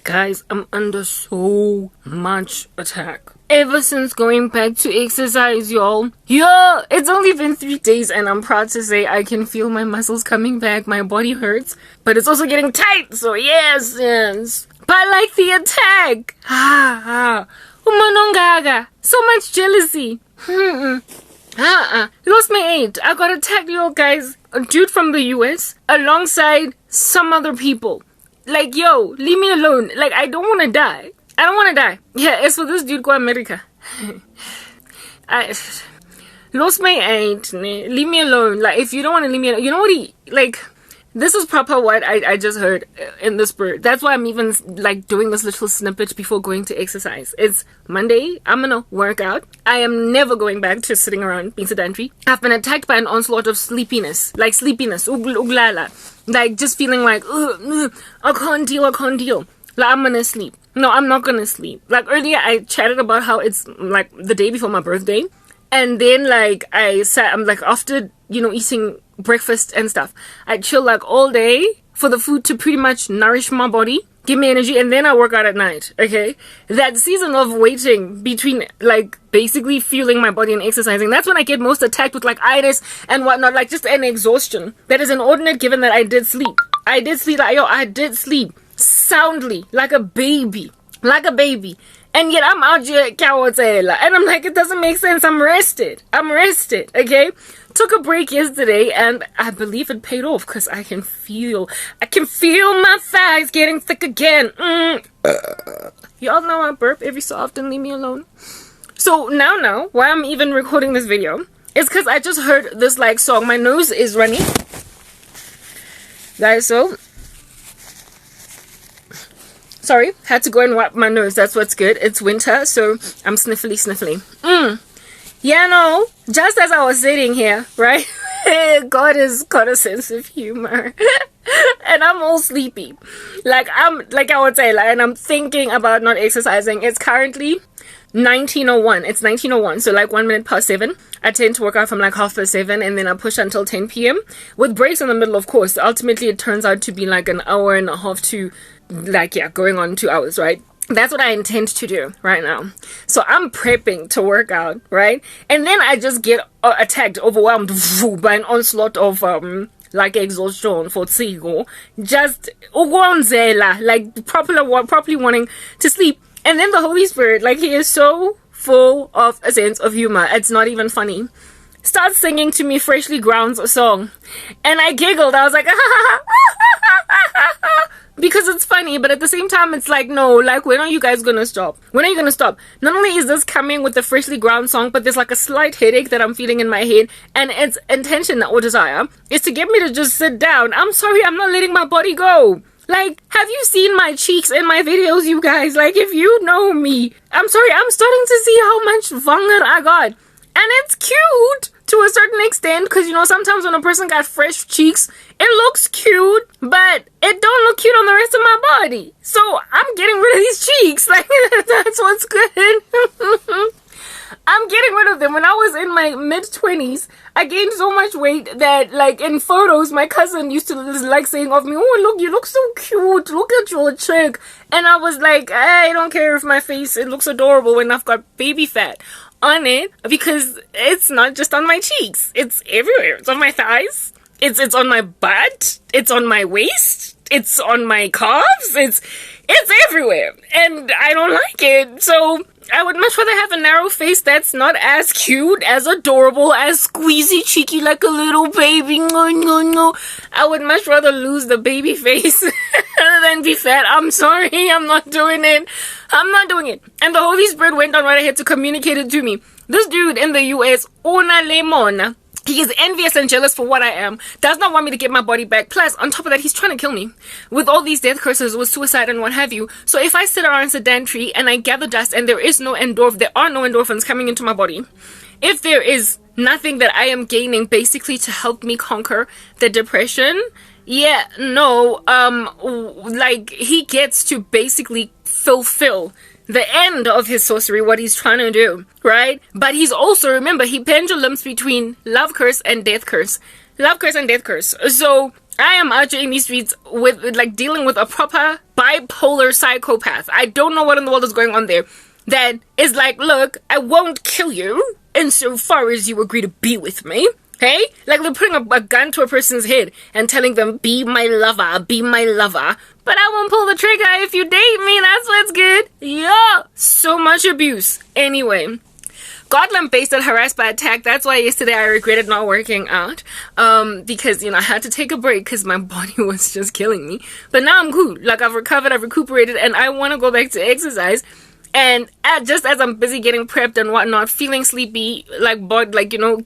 Guys, I'm under so much attack. Ever since going back to exercise, y'all. Yo, it's only been 3 days and I'm proud to say I can feel my muscles coming back. My body hurts, but it's also getting tight. So yes. But like the attack. Umanongaga. So much jealousy. Lost my 8. I got attacked, yo, guys. A dude from the US alongside some other people. Like, yo, leave me alone. Like, I don't want to die. I don't want to die. Yeah, as for this dude, go America. I lost my 8. Leave me alone. Like, if you don't want to leave me alone, you know what this is proper what I just heard in the spirit. That's why I'm even like doing this little snippet before going to exercise. It's Monday. I'm gonna work out. I am never going back to sitting around being sedentary. I've been attacked by an onslaught of sleepiness. Like sleepiness. Uglala. Like just feeling like, I can't deal. Like I'm gonna sleep. No, I'm not gonna sleep. Like earlier I chatted about how it's like the day before my birthday. And then like I'm like after, eating breakfast and stuff, I chill like all day for the food to pretty much nourish my body, give me energy, and then I work out at night. Okay, that season of waiting between like basically fueling my body and exercising, that's when I get most attacked with like itis and whatnot, like just an exhaustion that is inordinate given that I did sleep soundly like a baby, and yet I'm out here kawatela, and I'm like, it doesn't make sense. I'm rested, okay? Took a break yesterday, and I believe it paid off, because I can feel my thighs getting thick again. Y'all know I burp every so often, leave me alone. So now, why I'm even recording this video, is because I just heard this, like, song. My nose is runny. Guys, so... Sorry, had to go and wipe my nose. That's what's good. It's winter, so I'm sniffly. Yeah, no, just as I was sitting here, right? God has got a sense of humor. And I'm all sleepy. Like I would say, and I'm thinking about not exercising. It's currently 19:01. It's 19:01, so like 1 minute past 7. I tend to work out from like 7:30, and then I push until 10 p.m. with breaks in the middle, of course. Ultimately, it turns out to be like an hour and a half to going on 2 hours, right? That's what I intend to do right now. So I'm prepping to work out, right? And then I just get attacked, overwhelmed by an onslaught of like exhaustion for tsigo, just like properly wanting to sleep. And then the Holy Spirit, like, he is so full of a sense of humor, it's not even funny, starts singing to me Freshly Ground's song, and I giggled. I was like, because it's funny, but at the same time it's like, no, like, when are you guys gonna stop? When are you gonna stop? Not only is this coming with the Freshly Ground song, but there's like a slight headache that I'm feeling in my head, and its intention or desire is to get me to just sit down. I'm sorry, I'm not letting my body go. Like, have you seen my cheeks in my videos, you guys? Like, if you know me, I'm sorry, I'm starting to see how much vanger I got, and it's cute to a certain extent, because sometimes when a person got fresh cheeks, it looks cute, but it don't look cute on the rest of my body. So I'm getting rid of these cheeks. Like, that's what's good. I'm getting rid of them. When I was in my mid-20s, I gained so much weight that, like, in photos, my cousin used to like saying of me, oh, look, you look so cute, look at your chick. And I was like, I don't care if my face, it looks adorable when I've got baby fat on it, because it's not just on my cheeks, it's everywhere. It's on my thighs, it's on my butt, it's on my waist, it's on my calves, it's everywhere, and I don't like it. So I would much rather have a narrow face that's not as cute, as adorable, as squeezy, cheeky like a little baby. No. I would much rather lose the baby face than be fat. I'm sorry, I'm not doing it. And the Holy Spirit went on right ahead to communicate it to me. This dude in the US, Ona Lemona, he is envious and jealous for what I am, does not want me to get my body back. Plus, on top of that, he's trying to kill me with all these death curses, with suicide and what have you. So if I sit around sedentary and I gather dust and there are no endorphins coming into my body, if there is nothing that I am gaining basically to help me conquer the depression, like, he gets to basically fulfill the end of his sorcery, what he's trying to do, right? But he's also, remember, he pendulums between love curse and death curse. So I am out here in these streets with like dealing with a proper bipolar psychopath. I don't know what in the world is going on there. That is like, look, I won't kill you insofar as you agree to be with me. Hey? Like they're putting a gun to a person's head and telling them, be my lover, be my lover. But I won't pull the trigger if you date me, that's what's good. Yeah. So much abuse. Anyway. Got lambasted, harassed by attack. That's why yesterday I regretted not working out. Because, I had to take a break because my body was just killing me. But now I'm cool. Like, I've recovered, I've recuperated, and I want to go back to exercise. And just as I'm busy getting prepped and whatnot, feeling sleepy, like, like I'm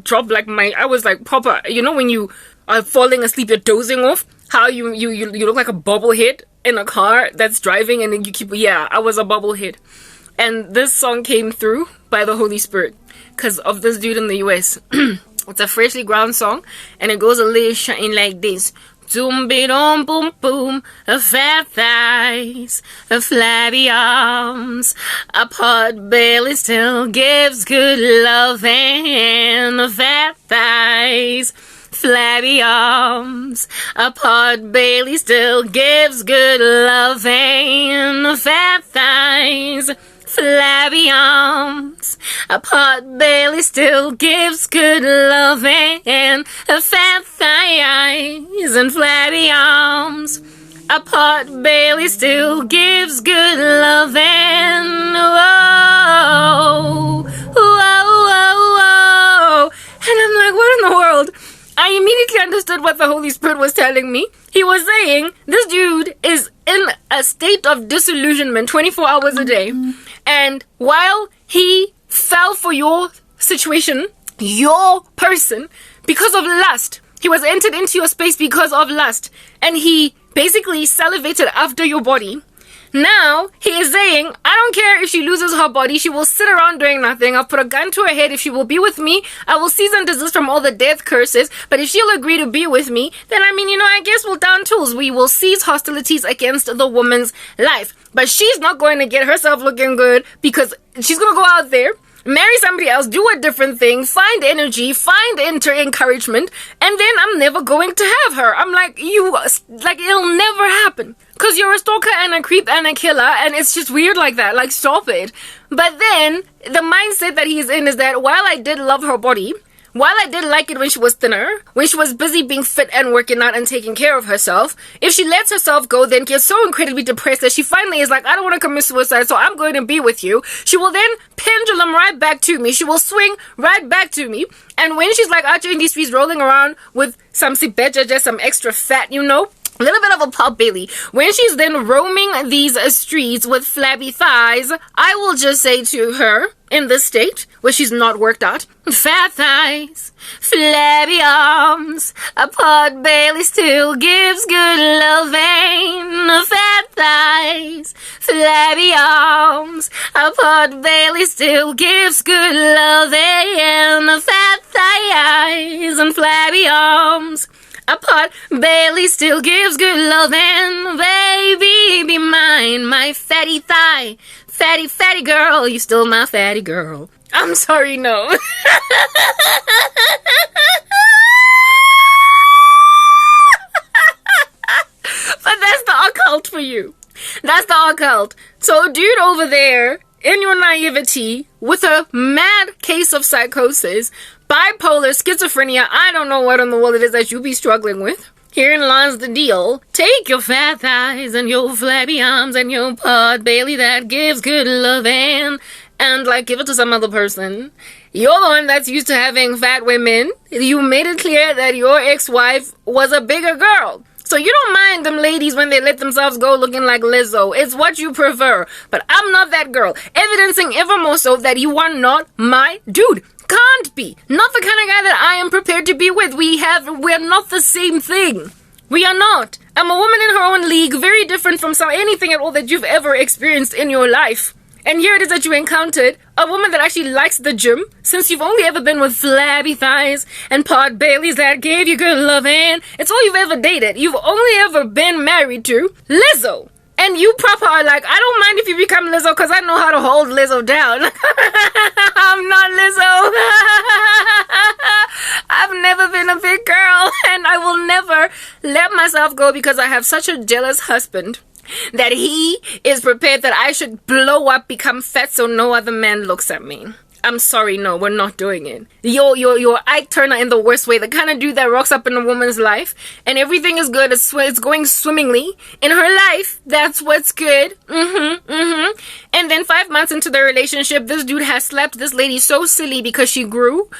dropped, like, I was like proper, when you are falling asleep, you're dozing off, how you look like a bobblehead in a car that's driving, and then I was a bobblehead. And this song came through by the Holy Spirit because of this dude in the US. It's a freshly ground song, and it goes a little something like this. Zoom-be-dum, boom, boom, a fat thighs, a flabby arms, a pot belly still gives good love, and a fat thighs, flabby arms, a pot belly still gives good love, and a fat thighs, flabby arms, a pot belly still gives good love, and a fat thighs and flabby arms, a pot belly still gives good love, and whoa, whoa, whoa, whoa. And I'm like, what in the world? I immediately understood what the Holy Spirit was telling me. He was saying, this dude is in a state of disillusionment 24 hours a day. And while he fell for your situation, your person, because of lust, he was entered into your space because of lust. And he basically salivated after your body. Now, he is saying, I don't care if she loses her body, she will sit around doing nothing. I'll put a gun to her head. If she will be with me, I will cease and desist from all the death curses. But if she'll agree to be with me, then I guess we'll down tools. We will cease hostilities against the woman's life. But she's not going to get herself looking good because she's going to go out there, marry somebody else, do a different thing, find energy, find encouragement, and then I'm never going to have her. I'm like, it'll never happen. Because you're a stalker and a creep and a killer, and it's just weird like that. Like, stop it. But then, the mindset that he's in is that while I did love her body, while I did like it when she was thinner, when she was busy being fit and working out and taking care of herself, if she lets herself go, then gets so incredibly depressed that she finally is like, I don't want to commit suicide, so I'm going to be with you. She will then pendulum right back to me. She will swing right back to me. And when she's like out in these streets rolling around with some sibeja, just some extra fat, a little bit of a pot belly. When she's then roaming these streets with flabby thighs, I will just say to her, in this state, where she's not worked out, fat thighs, flabby arms, a pot belly still gives good loving. Fat thighs, flabby arms, a pot belly still gives good loving. Fat thighs and flabby arms, a pot belly still gives good loving. Baby, be mine, my fatty thigh. Fatty, fatty girl, you still my fatty girl. I'm sorry, no. But that's the occult for you. That's the occult. So, dude over there, in your naivety, with a mad case of psychosis, bipolar, schizophrenia, I don't know what in the world it is that you be struggling with. Herein lies the deal. Take your fat thighs and your flabby arms and your pot belly that gives good loving and give it to some other person. You're the one that's used to having fat women. You made it clear that your ex-wife was a bigger girl. So you don't mind them ladies when they let themselves go looking like Lizzo. It's what you prefer. But I'm not that girl. Evidencing ever more so that you are not my dude. Can't be. Not the kind of guy that I am prepared to be with. We're not the same thing. We are not. I'm a woman in her own league, very different from anything at all that you've ever experienced in your life. And here it is that you encountered a woman that actually likes the gym, since you've only ever been with flabby thighs and pot bellies that gave you good loving. It's all you've ever dated. You've only ever been married to Lizzo. And you proper are like, I don't mind if you become Lizzo because I know how to hold Lizzo down. I'm not Lizzo. I I've never been a big girl, and I will never let myself go because I have such a jealous husband that he is prepared that I should blow up, become fat so no other man looks at me. I'm sorry, no, we're not doing it. You're Ike Turner in the worst way. The kind of dude that rocks up in a woman's life and everything is good. It's going swimmingly in her life. That's what's good. And then 5 months into the relationship, this dude has slapped this lady so silly because she grew,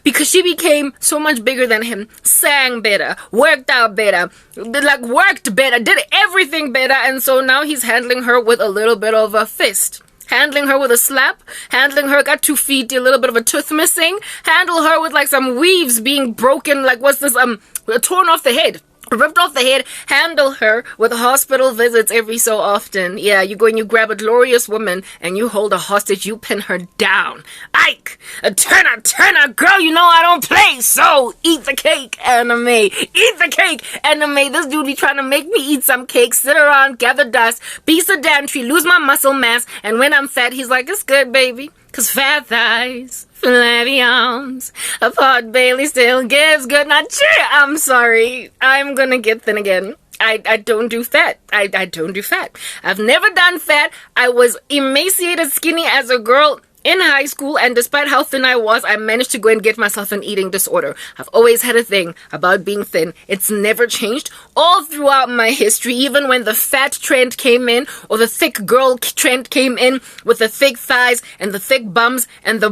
because she became so much bigger than him, sang better, worked out better, worked better, did everything better, and so now he's handling her with a little bit of a fist. Handling her with a slap, handling her, got 2 feet, a little bit of a tooth missing, handle her with some weaves being broken, torn off the head, ripped off the head, handle her with hospital visits every so often. Yeah, you go and you grab a glorious woman and you hold her hostage, you pin her down. Ike, Turner, girl, you know I don't play, so eat the cake, anime. Eat the cake, anime. This dude be trying to make me eat some cake, sit around, gather dust, be sedentary, lose my muscle mass, and when I'm fat, he's like, it's good, baby. Cause fat thighs, flabby arms, a pot Bailey still gives good. Not sure. I'm sorry. I'm gonna get thin again. I don't do fat. I don't do fat. I've never done fat. I was emaciated, skinny as a girl in high school, and despite how thin I was, I managed to go and get myself an eating disorder. I've always had a thing about being thin. It's never changed all throughout my history, even when the fat trend came in, or the thick girl trend came in with the thick thighs and the thick bums and the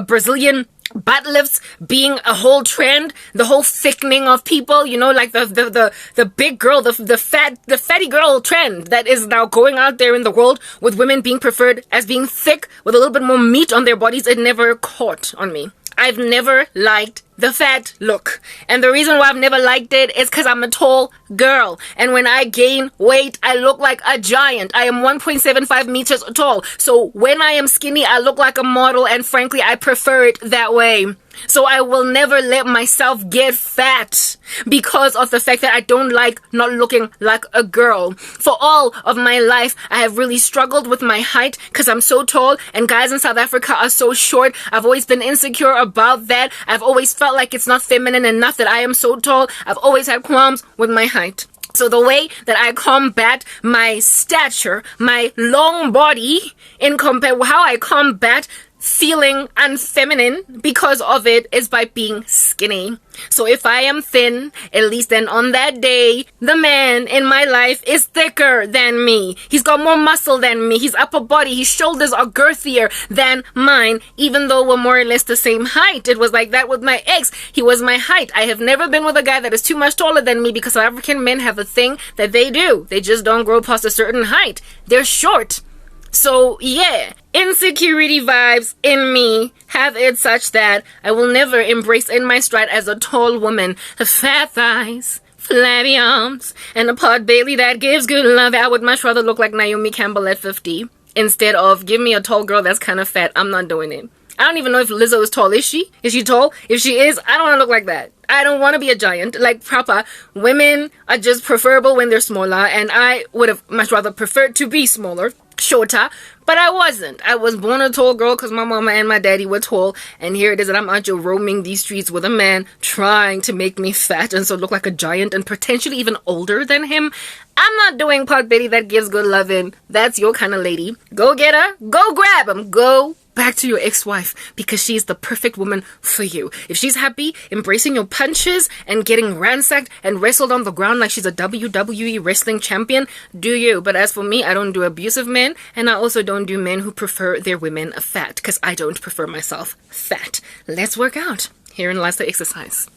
Brazilian butt lifts being a whole trend, the whole thickening of people, the big girl, the fatty girl trend that is now going out there in the world with women being preferred as being thick with a little bit more meat on their bodies. It never caught on me. I've never liked the fat look. And the reason why I've never liked it is because I'm a tall girl. And when I gain weight, I look like a giant. I am 1.75 meters tall. So when I am skinny, I look like a model. And frankly, I prefer it that way. So I will never let myself get fat because of the fact that I don't like not looking like a girl. For all of my life, I have really struggled with my height because I'm so tall and guys in South Africa are so short. I've always been insecure about that. I've always felt like it's not feminine enough that I am so tall. I've always had qualms with my height. So the way that I combat my stature, my long body, how I combat feeling unfeminine because of it is by being skinny. So if I am thin, at least then on that day, the man in my life is thicker than me. He's got more muscle than me. His upper body, his shoulders are girthier than mine, even though we're more or less the same height. It was like that with my ex. He was my height. I have never been with a guy that is too much taller than me because African men have a thing that they do. They just don't grow past a certain height. They're short. So yeah, insecurity vibes in me have it such that I will never embrace in my stride as a tall woman the fat thighs, flabby arms, and a pot Bailey that gives good love. I would much rather look like Naomi Campbell at 50 instead of give me a tall girl that's kind of fat. I'm not doing it. I don't even know if Lizzo is tall. Is she? Is she tall? If she is, I don't want to look like that. I don't want to be a giant. Like proper women are just preferable when they're smaller, and I would have much rather preferred to be smaller, shorter, but I wasn't. I was born a tall girl because my mama and my daddy were tall, and here it is that I'm out here roaming these streets with a man trying to make me fat and so look like a giant and potentially even older than him. I'm not doing pot Betty that gives good loving. That's your kind of lady. Go get her. Go grab him. Go back to your ex-wife because she's the perfect woman for you. If she's happy embracing your punches and getting ransacked and wrestled on the ground like she's a WWE wrestling champion, do you. But as for me, I don't do abusive men, and I also don't do men who prefer their women fat because I don't prefer myself fat. Let's work out. Herein lies the exercise.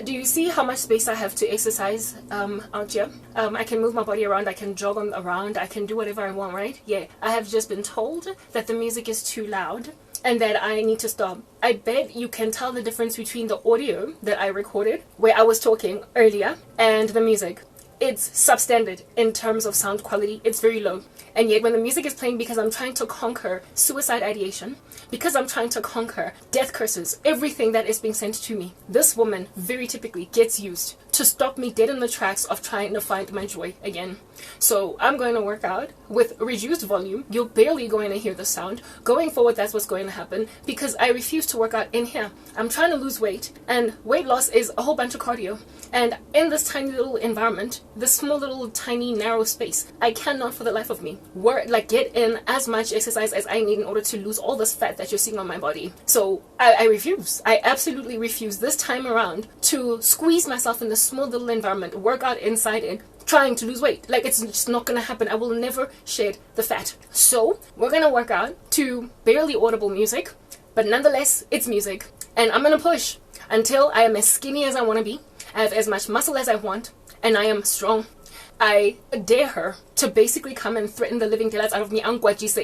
Do you see how much space I have to exercise out here? I can move my body around, I can jog around, I can do whatever I want, right? Yeah, I have just been told that the music is too loud and that I need to stop. I bet you can tell the difference between the audio that I recorded, where I was talking earlier, and the music. It's substandard in terms of sound quality. It's very low. And yet when the music is playing, because I'm trying to conquer suicide ideation, because I'm trying to conquer death curses, everything that is being sent to me, this woman very typically gets used to stop me dead in the tracks of trying to find my joy again. So I'm going to work out with reduced volume. You're barely going to hear the sound. Going forward, that's what's going to happen, because I refuse to work out in here. I'm trying to lose weight, and weight loss is a whole bunch of cardio. And in this tiny little environment, this small little tiny narrow space, I cannot for the life of me get in as much exercise as I need in order to lose all this fat that you're seeing on my body. So I refuse. I absolutely refuse this time around to squeeze myself in this small little environment, work out inside it, trying to lose weight. Like, it's just not gonna happen. I will never shed the fat. So we're gonna work out to barely audible music, but nonetheless it's music, and I'm gonna push until I am as skinny as I want to be, I have as much muscle as I want, and I am strong. I dare her to basically come and threaten the living daylights out of me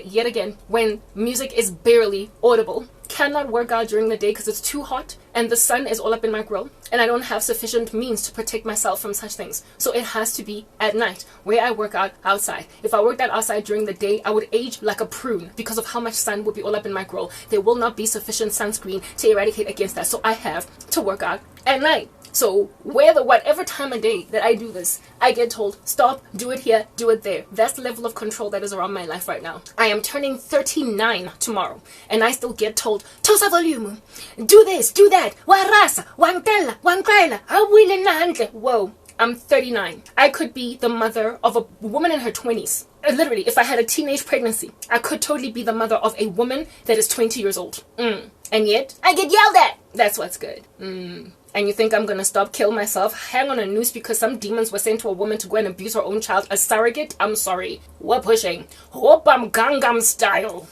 yet again when music is barely audible. Cannot work out during the day because it's too hot and the sun is all up in my grill, and I don't have sufficient means to protect myself from such things. So it has to be at night, where I work out outside. If I worked out outside during the day, I would age like a prune because of how much sun would be all up in my grill. There will not be sufficient sunscreen to eradicate against that. So I have to work out at night. So whatever time of day that I do this, I get told, stop, do it here, do it there. That's the level of control that is around my life right now. I am turning 39 tomorrow, and I still get told, tosa volume, do this, do that, warasa, wantela, wankaila, awile na handle. Whoa, I'm 39. I could be the mother of a woman in her 20s. Literally, if I had a teenage pregnancy, I could totally be the mother of a woman that is 20 years old. And yet, I get yelled at. That's what's good. and you think I'm gonna stop, kill myself, hang on a noose because some demons were sent to a woman to go and abuse her own child, a surrogate? I'm sorry. We're pushing. Hope I'm Gangnam style.